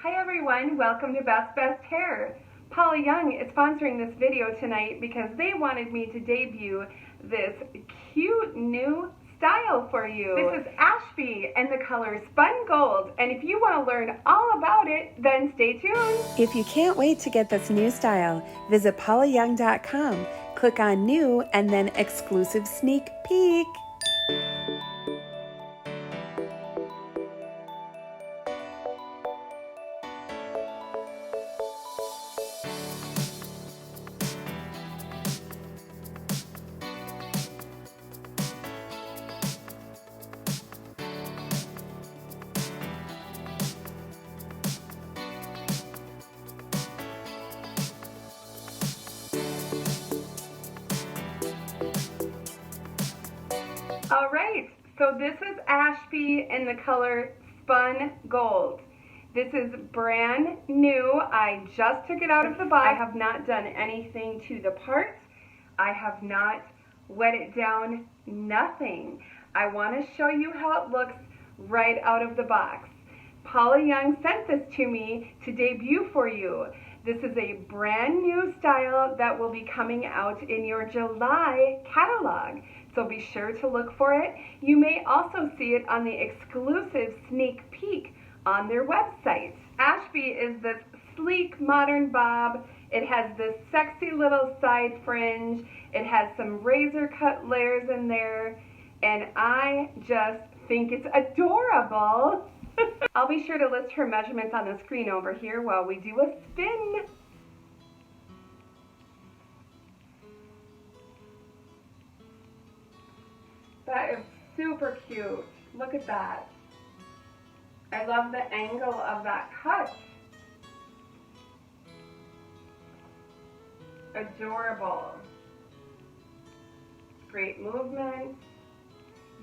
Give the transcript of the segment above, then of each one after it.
Hi everyone, welcome to Best Hair. Paula Young is sponsoring this video tonight because they wanted me to debut this cute new style for you. This is ASHBY and the color Spun Gold, and if you want to learn all about it, then stay tuned. If you can't wait to get this new style, visit paulayoung.com, click on New, and then Exclusive Sneak Peek. Alright, so this is ASHBY in the color Spun Gold. This is brand new. I just took it out of the box. I have not done anything to the part. I have not wet it down, nothing. I want to show you how it looks right out of the box. Paula Young sent this to me to debut for you. This is a brand new style that will be coming out in your July catalog, so be sure to look for it. You may also see it on the exclusive sneak peek on their website. ASHBY is this sleek modern bob. It has this sexy little side fringe. It has some razor cut layers in there, and I just think it's adorable. I'll be sure to list her measurements on the screen over here while we do a spin. That is super cute. Look at that. I love the angle of that cut. Adorable. Great movement.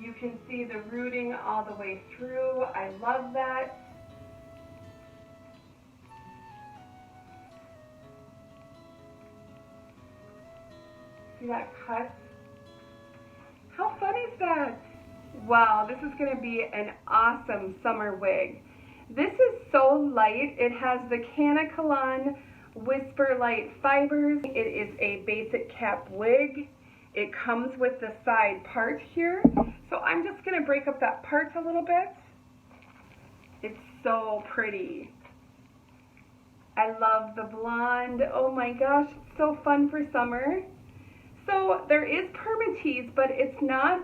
You can see the rooting all the way through. I love that. See that cut? How fun is that? Wow, this is going to be an awesome summer wig. This is so light. It has the Canacolon Whisper Light fibers. It is a basic cap wig. It comes with the side part here. So I'm just going to break up that part a little bit. It's so pretty. I love the blonde. Oh my gosh, it's so fun for summer. So there is permatease, but it's not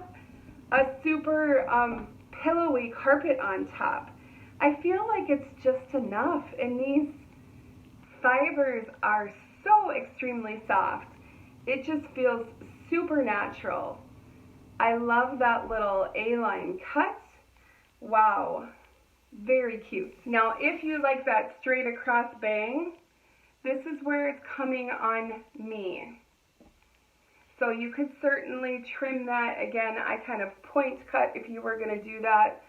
a super pillowy carpet on top. I feel like it's just enough, and these fibers are so extremely soft. It just feels super natural. I love that little A-line cut. Wow, very cute. Now, if you like that straight across bang, this is where it's coming on me. So you could certainly trim that. Again, I kind of point cut if you were going to do that,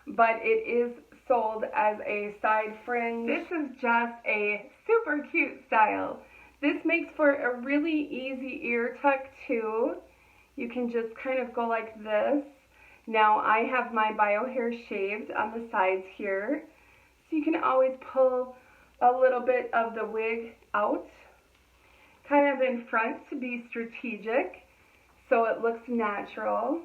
but it is sold as a side fringe. This is just a super cute style. This makes for a really easy ear tuck too. You can just kind of go like this. Now I have my bio hair shaved on the sides here, so you can always pull a little bit of the wig out, kind of in front to be strategic, so it looks natural.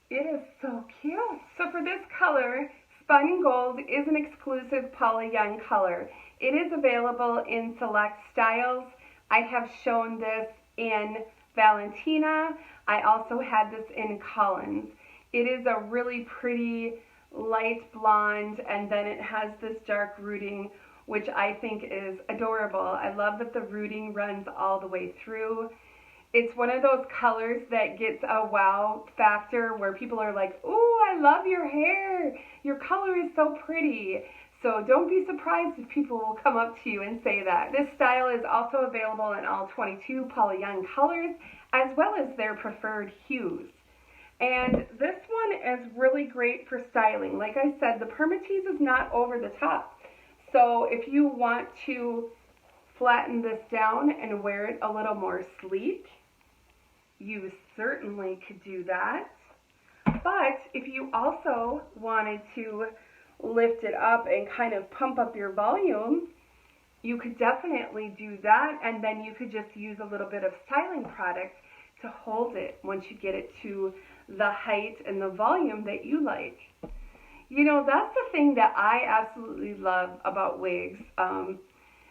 It is so cute. So for this color, Spun Gold is an exclusive Paula Young color. It is available in select styles. I have shown this in Valentina. I also had this in Collins. It is a really pretty light blonde, and then it has this dark rooting, which I think is adorable. I love that the rooting runs all the way through. It's one of those colors that gets a wow factor where people are like, ooh, I love your hair. Your color is so pretty. So don't be surprised if people will come up to you and say that. This style is also available in all 22 Paula Young colors, as well as their preferred hues. And this one is really great for styling. Like I said, the permatease is not over the top. So if you want to flatten this down and wear it a little more sleek, you certainly could do that. But if you also wanted to lift it up and kind of pump up your volume, you could definitely do that, and then you could just use a little bit of styling product to hold it once you get it to the height and the volume that you like. You know, that's the thing that I absolutely love about wigs. And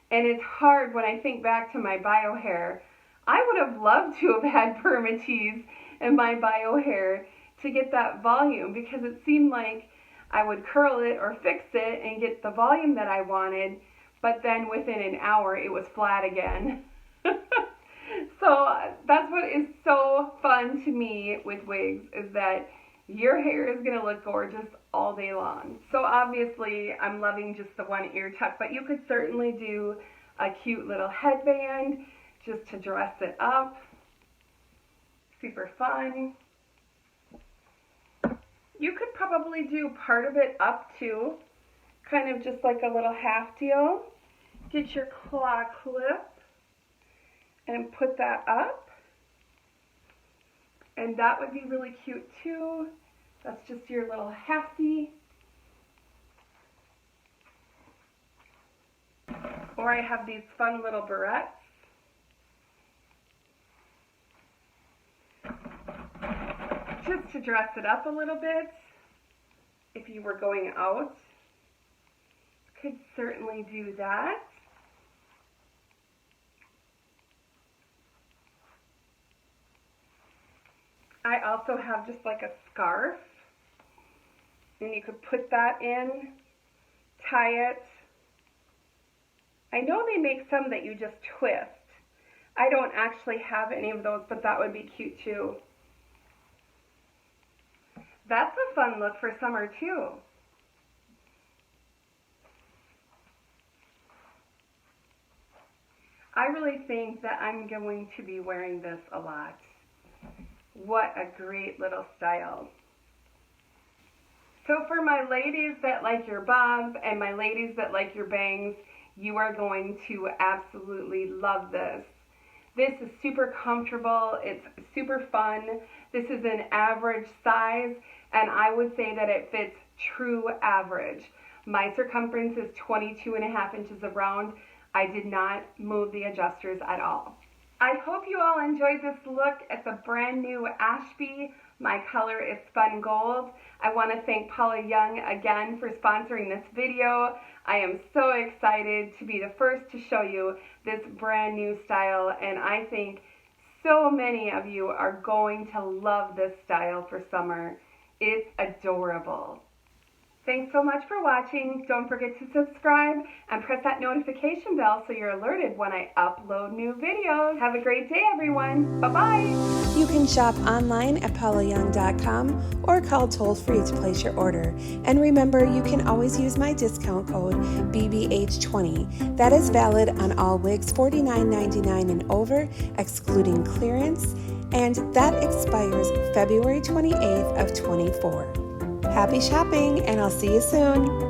it's hard when I think back to my bio hair. I would have loved to have had permatease in my bio hair to get that volume, because it seemed like I would curl it or fix it and get the volume that I wanted, but then within an hour it was flat again. So that's what is so fun to me with wigs, is that your hair is going to look gorgeous all day long. So obviously I'm loving just the one ear tuck, but you could certainly do a cute little headband just to dress it up. Super fun. You could probably do part of it up too, kind of just like a little half deal. Get your claw clip and put that up. And that would be really cute too. That's just your little halfie. Or I have these fun little barrettes. Just to dress it up a little bit. If you were going out, could certainly do that. I also have just like a scarf, and you could put that in, tie it. I know they make some that you just twist. I don't actually have any of those, but that would be cute too. That's a fun look for summer too. I really think that I'm going to be wearing this a lot. What a great little style. So for my ladies that like your bobs and my ladies that like your bangs, you are going to absolutely love this. This is super comfortable, it's super fun. This is an average size, and I would say that it fits true average. My circumference is 22.5 inches around. I did not move the adjusters at all. I hope you all enjoyed this look at the brand new ASHBY. My color is Spun Gold. I want to thank Paula Young again for sponsoring this video. I am so excited to be the first to show you this brand new style, and I think so many of you are going to love this style for summer. It's adorable. Thanks so much for watching. Don't forget to subscribe and press that notification bell so you're alerted when I upload new videos. Have a great day, everyone. Bye-bye. You can shop online at paulayoung.com or call toll-free to place your order. And remember, you can always use my discount code BBH20. That is valid on all wigs $49.99 and over, excluding clearance, and that expires February 28th of 24. Happy shopping, and I'll see you soon.